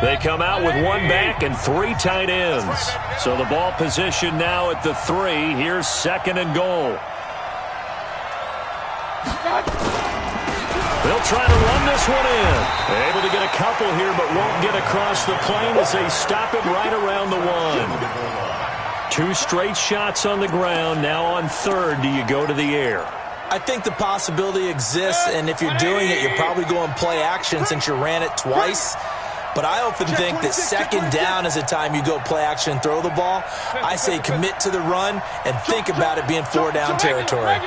They come out with one back and 3 tight ends. So the ball position now at the 3. Here's 2nd and goal. They'll try to run this one in. Able to get a couple here, but won't get across the plane as they stop him right around the 1. 2 straight shots on the ground. Now on 3rd, do you go to the air? I think the possibility exists, and if you're doing it, you're probably going play action since you ran it twice. But I often think that 2nd down is the time you go play action and throw the ball. I say commit to the run and think about it being 4-down territory.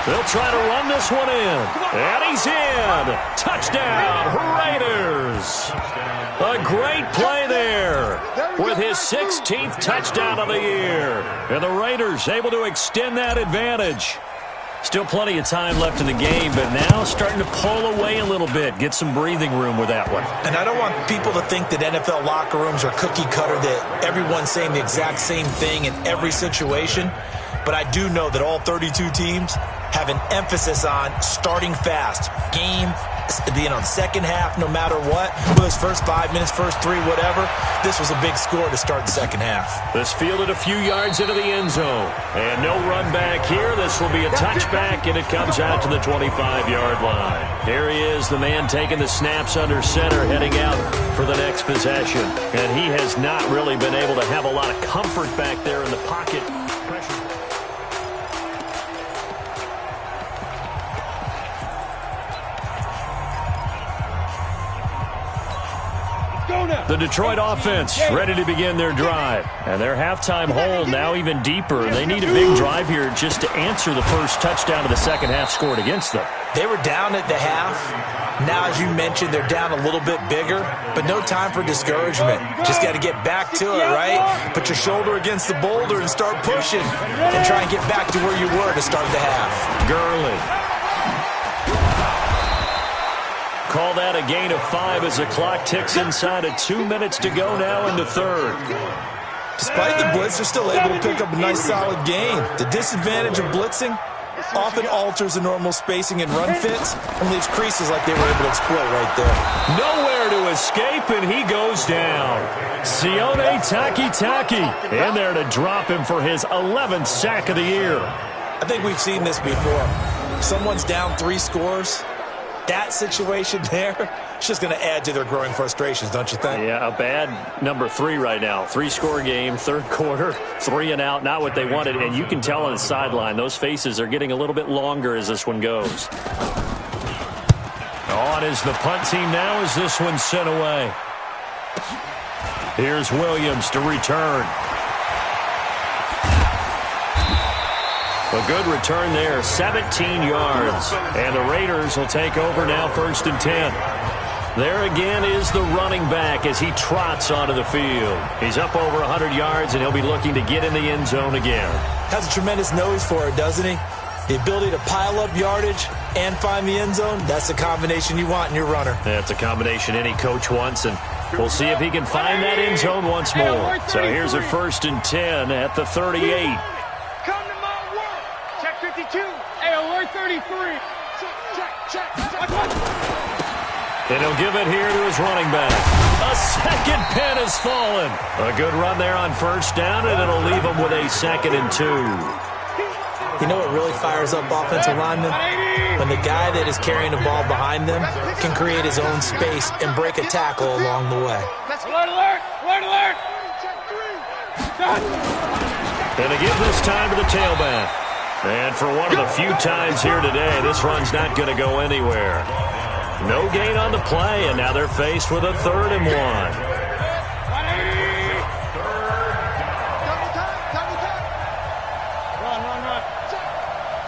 They'll try to run this one in. And he's in. Touchdown, Raiders. A great play there with his 16th touchdown of the year. And the Raiders able to extend that advantage. Still plenty of time left in the game, but now starting to pull away a little bit. Get some breathing room with that one. And I don't want people to think that NFL locker rooms are cookie cutter, that everyone's saying the exact same thing in every situation. But I do know that all 32 teams have an emphasis on starting fast. Game being on second half no matter what. Those first 5 minutes, first 3, whatever. This was a big score to start the second half. This fielded a few yards into the end zone. And no run back here. This will be a touchback, and it comes out to the 25-yard line. Here he is, the man taking the snaps under center, heading out for the next possession. And he has not really been able to have a lot of comfort back there in the pocket. Pressure. The Detroit offense ready to begin their drive. And their halftime hole now even deeper. They need a big drive here just to answer the first touchdown of the second half scored against them. They were down at the half. Now, as you mentioned, they're down a little bit bigger, but no time for discouragement. Just got to get back to it, right? Put your shoulder against the boulder and start pushing and try and get back to where you were to start the half. Gurley. Call that a gain of 5 as the clock ticks inside of 2 minutes to go now in the third. Despite the blitz, they're still able to pick up a nice solid gain. The disadvantage of blitzing often alters the normal spacing and run fits and leaves creases like they were able to exploit right there. Nowhere to escape, and he goes down. Sione Takitaki in there to drop him for his 11th sack of the year. I think we've seen this before. Someone's down 3 scores. That situation there, it's just going to add to their growing frustrations, don't you think? Yeah, a bad number 3 right now. 3-score game, third quarter, 3 and out, not what they wanted. And you can tell on the sideline, those faces are getting a little bit longer as this one goes. On is the punt team now as this one's sent away. Here's Williams to return. A good return there, 17 yards. And the Raiders will take over now, 1st and 10. There again is the running back as he trots onto the field. He's up over 100 yards, and he'll be looking to get in the end zone again. Has a tremendous nose for it, doesn't he? The ability to pile up yardage and find the end zone, that's the combination you want in your runner. That's a combination any coach wants, and we'll see if he can find that end zone once more. So here's a 1st and 10 at the 38. Hey, alert 33. Check. And he'll give it here to his running back. A second pin has fallen. A good run there on 1st down, and it'll leave him with a 2nd and 2. You know what really fires up offensive linemen? When the guy that is carrying the ball behind them can create his own space and break a tackle along the way. Alert! And to give this time to the tailback. And for one of the few times here today, this run's not going to go anywhere. No gain on the play, and now they're faced with a 3rd and 1. Run.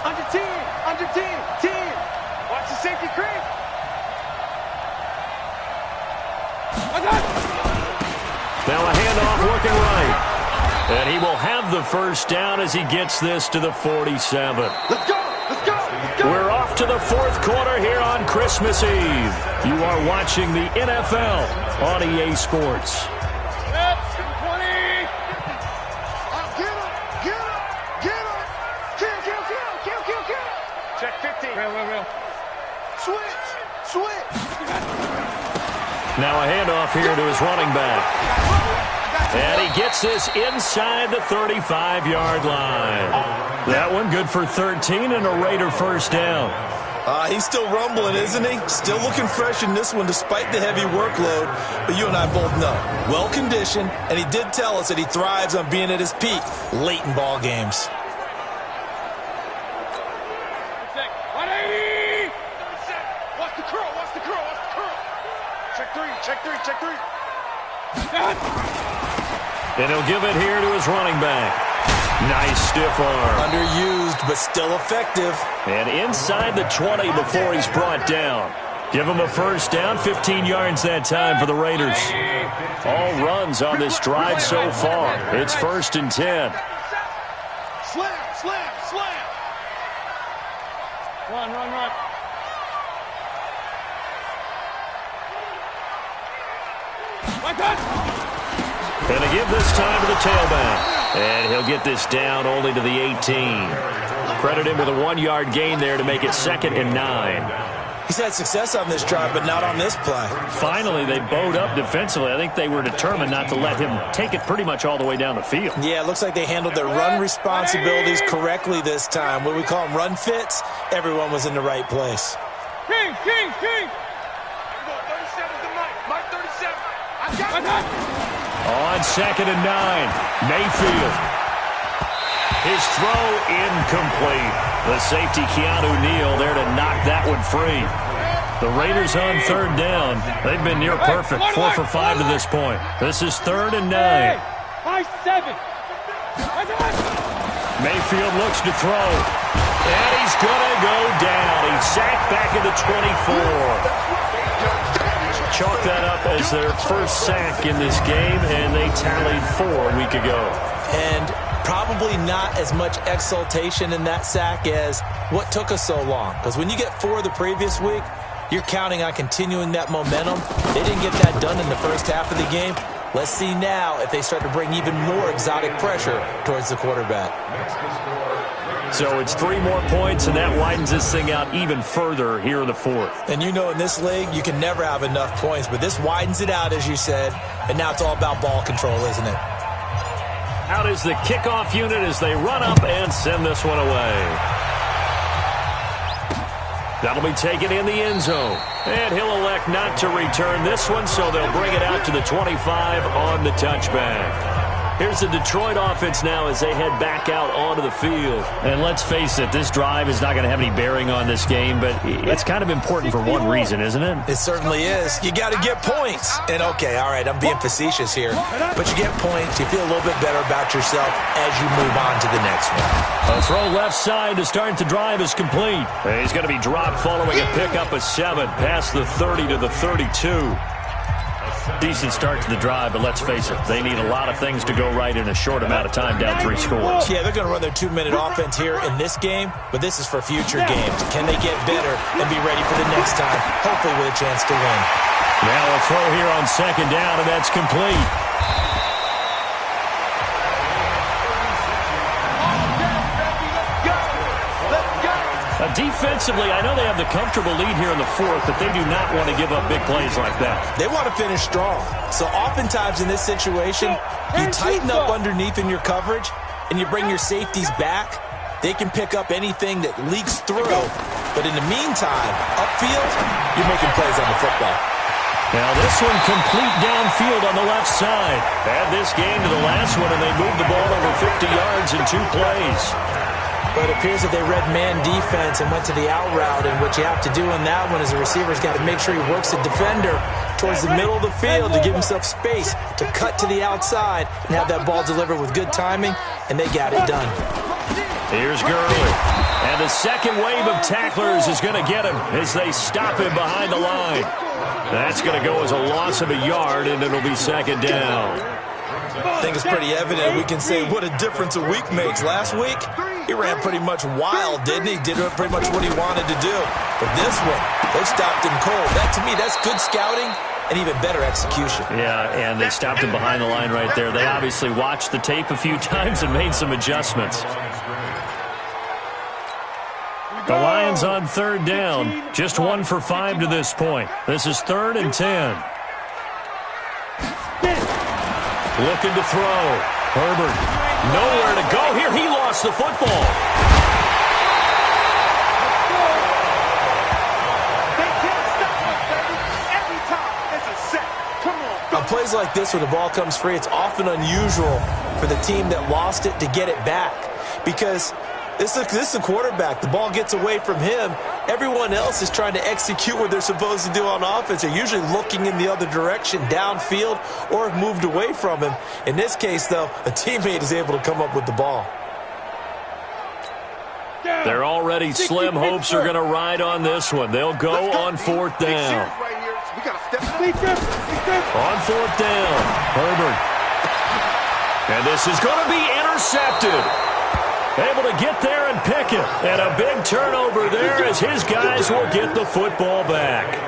Under team. Watch the safety creep. Now a handoff looking right. And he will have the 1st down as he gets this to the 47. Let's go. We're off to the 4th quarter here on Christmas Eve. You are watching the NFL on EA Sports. Yep, 20. Get him. Kill. Check 50. Real. Now a handoff here to his running back. And he gets this inside the 35-yard line. That one good for 13 and a Raider first down. He's still rumbling, isn't he? Still looking fresh in this one despite the heavy workload. But you and I both know, well-conditioned, and he did tell us that he thrives on being at his peak late in ball games. 180! Watch the curl, watch the curl, watch the curl. Check three, check three, check three. And he'll give it here to his running back. Nice stiff arm. Underused, but still effective. And inside the 20 before he's brought down. Give him a first down, 15 yards that time for the Raiders. All runs on this drive so far. It's 1st and 10. Slam, slam, slam. Run, run, run. My God. And to give this time to the tailback. And he'll get this down only to the 18. Credit him with a 1-yard gain there to make it 2nd and 9. He's had success on this drive, but not on this play. Finally, they bowed up defensively. I think they were determined not to let him take it pretty much all the way down the field. Yeah, it looks like they handled their run responsibilities correctly this time. What we call them run fits, everyone was in the right place. King, King, King. 37's the Mike 37. I got it. On 2nd and 9, Mayfield. His throw incomplete. The safety, Keanu Neal, there to knock that one free. The Raiders on 3rd down. They've been near perfect, 4 for 5 to this point. This is 3rd and 9. 5-7. Mayfield looks to throw. And he's going to go down. He's sacked back at the 24. Chalk that up as their first sack in this game, and they tallied 4 a week ago. And probably not as much exultation in that sack as what took us so long. Because when you get 4 the previous week, you're counting on continuing that momentum. They didn't get that done in the first half of the game. Let's see now if they start to bring even more exotic pressure towards the quarterback. So it's 3 more points, and that widens this thing out even further here in the 4th. And you know in this league, you can never have enough points, but this widens it out, as you said, and now it's all about ball control, isn't it? Out is the kickoff unit as they run up and send this one away. That'll be taken in the end zone. And he'll elect not to return this one, so they'll bring it out to the 25 on the touchback. Here's the Detroit offense now as they head back out onto the field. And let's face it, this drive is not going to have any bearing on this game, but it's kind of important for one reason, isn't it? It certainly is. You got to get points. And okay, all right, I'm being facetious here, but you get points, you feel a little bit better about yourself as you move on to the next one. A throw left side to start the drive is complete. And he's going to be dropped following a pickup of 7 past the 30 to the 32. Decent start to the drive, but let's face it, they need a lot of things to go right in a short amount of time, down 3 scores. Yeah, they're going to run their 2-minute offense here in this game, but this is for future games. Can they get better and be ready for the next time, hopefully with a chance to win? Now a throw here on 2nd down, and that's complete. Defensively, I know they have the comfortable lead here in the 4th, but they do not want to give up big plays like that. They want to finish strong. So oftentimes in this situation, you tighten up underneath in your coverage, and you bring your safeties back. They can pick up anything that leaks through. But in the meantime, upfield, you're making plays on the football. Now this one complete downfield on the left side. Add this game to the last one, and they moved the ball over 50 yards in 2 plays. But it appears that they read man defense and went to the out route, and what you have to do in that one is the receiver's got to make sure he works the defender towards the middle of the field to give himself space to cut to the outside and have that ball delivered with good timing, and they got it done. Here's Gurley. And the second wave of tacklers is going to get him as they stop him behind the line. That's going to go as a loss of a yard, and it'll be 2nd down. I think it's pretty evident. We can say what a difference a week makes. Last week, he ran pretty much wild, didn't he? Did pretty much what he wanted to do. But this one, they stopped him cold. That, to me, that's good scouting and even better execution. Yeah, and they stopped him behind the line right there. They obviously watched the tape a few times and made some adjustments. The Lions Lions on third down. Just 1 for 5 to this point. This is 3rd and 10. Looking to throw. Herbert, nowhere to go here. He lost the football. On plays like this where the ball comes free, it's often unusual for the team that lost it to get it back. Because this is a quarterback. The ball gets away from him. Everyone else is trying to execute what they're supposed to do on offense. They're usually looking in the other direction, downfield, or have moved away from him. In this case, though, a teammate is able to come up with the ball. They're already slim hopes are going to ride on this one. They'll go on 4th down. On 4th down, Herbert. And this is going to be intercepted. Able to get there and pick it. And a big turnover there as his guys will get the football back.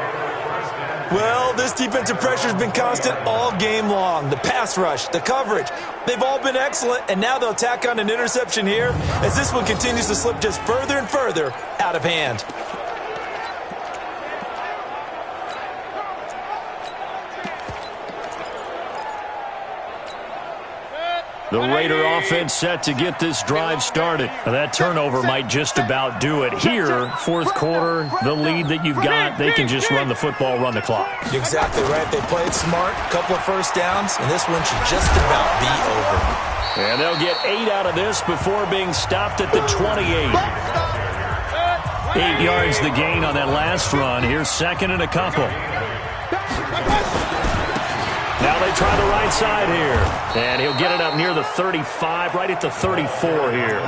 Well, this defensive pressure has been constant all game long. The pass rush, the coverage, they've all been excellent, and now they'll tack on an interception here as this one continues to slip just further and further out of hand. The Raider offense set to get this drive started. Now that turnover might just about do it. Here, 4th quarter, the lead that you've got, they can just run the football, run the clock. Exactly right. They played smart, couple of first downs, and this one should just about be over. And they'll get 8 out of this before being stopped at the 28. 8 yards the gain on that last run. Here's 2nd and a couple. Now they try the right side here. And he'll get it up near the 35, right at the 34 here.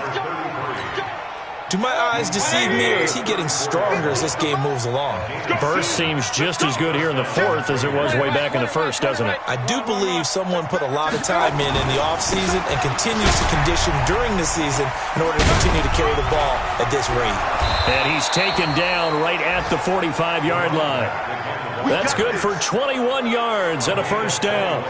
Do my eyes deceive me, or is he getting stronger as this game moves along? Burst seems just as good here in the 4th as it was way back in the 1st, doesn't it? I do believe someone put a lot of time in the offseason and continues to condition during the season in order to continue to carry the ball at this rate. And he's taken down right at the 45-yard line. That's good for 21 yards and a first down.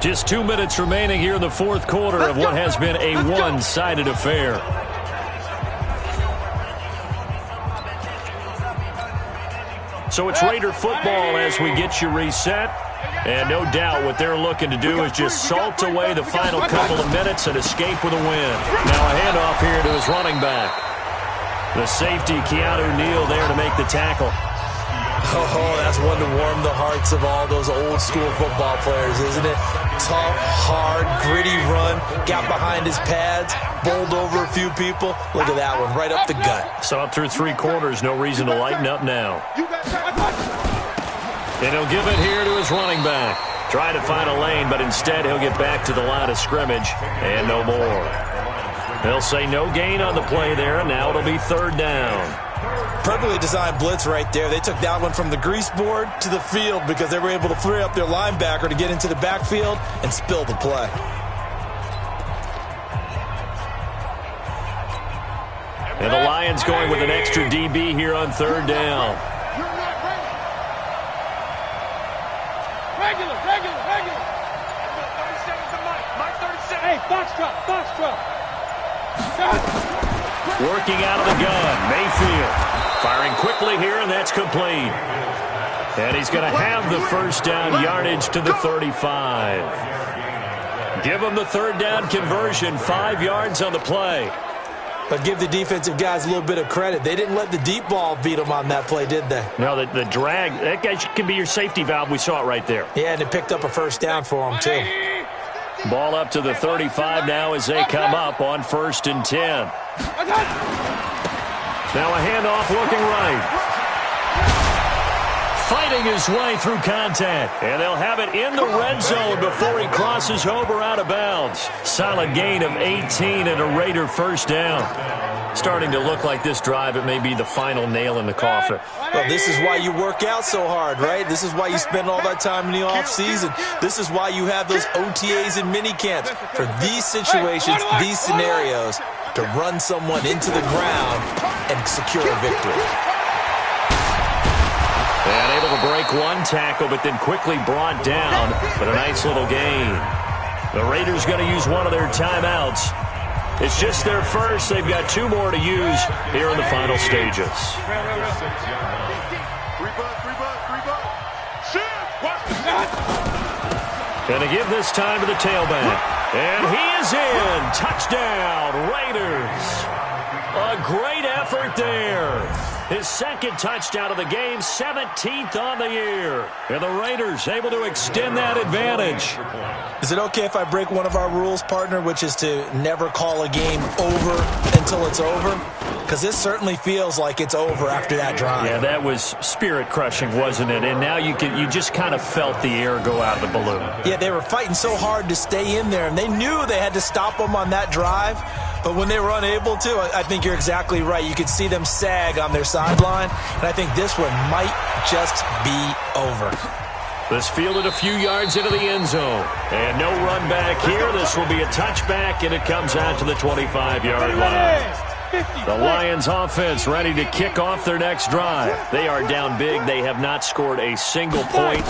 Just 2 minutes remaining here in the 4th quarter of what has been a one-sided affair. So it's Raider football as we get you reset. And no doubt what they're looking to do is just salt away the final couple of minutes and escape with a win. Now a handoff here to his running back. The safety, Keanu Neal, there to make the tackle. Oh, that's one to warm the hearts of all those old-school football players, isn't it? Tough, hard, gritty run, got behind his pads, bowled over a few people. Look at that one, right up the gut. So up through 3 quarters, no reason to lighten up now. And he'll give it here to his running back. Try to find a lane, but instead he'll get back to the line of scrimmage, and no more. They'll say no gain on the play there, and now it'll be 3rd down. Perfectly designed blitz right there. They took that one from the grease board to the field because they were able to free up their linebacker to get into the backfield and spill the play. And the Lions going with an extra DB here on 3rd down. Regular. 37's the mic. Mike 37. Hey, box drop. Working out of the gun, Mayfield. Firing quickly here, and that's complete. And he's going to have the first down yardage to the 35. Give him the 3rd down conversion, 5 yards on the play. But give the defensive guys a little bit of credit. They didn't let the deep ball beat them on that play, did they? No, the drag, that guy can be your safety valve. We saw it right there. Yeah, and it picked up a first down for them, too. Ball up to the 35 now as they come up on 1st and 10. Now a handoff looking right. Fighting his way through contact. And they'll have it in the red zone before he crosses over out of bounds. Solid gain of 18 and a Raider first down. Starting to look like this drive, it may be the final nail in the coffin. Well, this is why you work out so hard, right? This is why you spend all that time in the offseason. This is why you have those OTAs and mini camps. For these situations, these scenarios, to run someone into the ground and secure a victory. And able to break one tackle, but then quickly brought down. But a nice little gain. The Raiders going to use one of their timeouts. It's just their first. They've got 2 more to use here in the final stages. Going to give this time to the tailback. And he is in. Touchdown, Raiders. A great effort there. His second touchdown of the game, 17th on the year. And the Raiders able to extend that advantage. Is it okay if I break one of our rules, partner, which is to never call a game over until it's over? Because this certainly feels like it's over after that drive. Yeah, that was spirit-crushing, wasn't it? And now you just kind of felt the air go out of the balloon. Yeah, they were fighting so hard to stay in there, and they knew they had to stop them on that drive. But when they were unable to, I think you're exactly right. You could see them sag on their sideline, and I think this one might just be over. This fielded a few yards into the end zone. And no run back here. This will be a touchback, and it comes out to the 25-yard line. The Lions offense ready to kick off their next drive. They are down big. They have not scored a single point.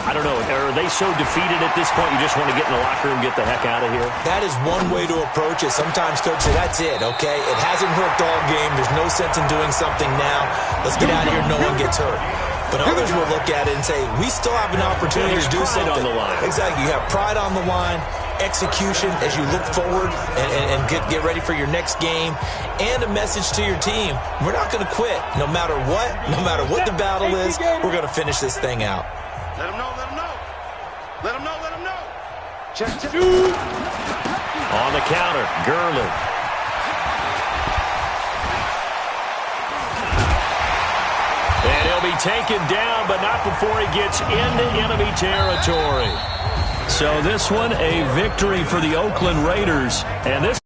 I don't know. Are they so defeated at this point you just want to get in the locker room and get the heck out of here? That is one way to approach it. Sometimes coaches say, that's it, okay? It hasn't worked all game. There's no sense in doing something now. Let's get out of here. No one gets hurt. But others will look at it and say, we still have an opportunity to do something. On the line. Exactly. You have pride on the line, execution as you look forward and get ready for your next game, and a message to your team. We're not going to quit. No matter what the battle is, we're going to finish this thing out. Let them know, let them know. Let them know, let them know. Check. On the counter, Gurley. And he'll be taken down, but not before he gets into enemy territory. So this one, a victory for the Oakland Raiders. And this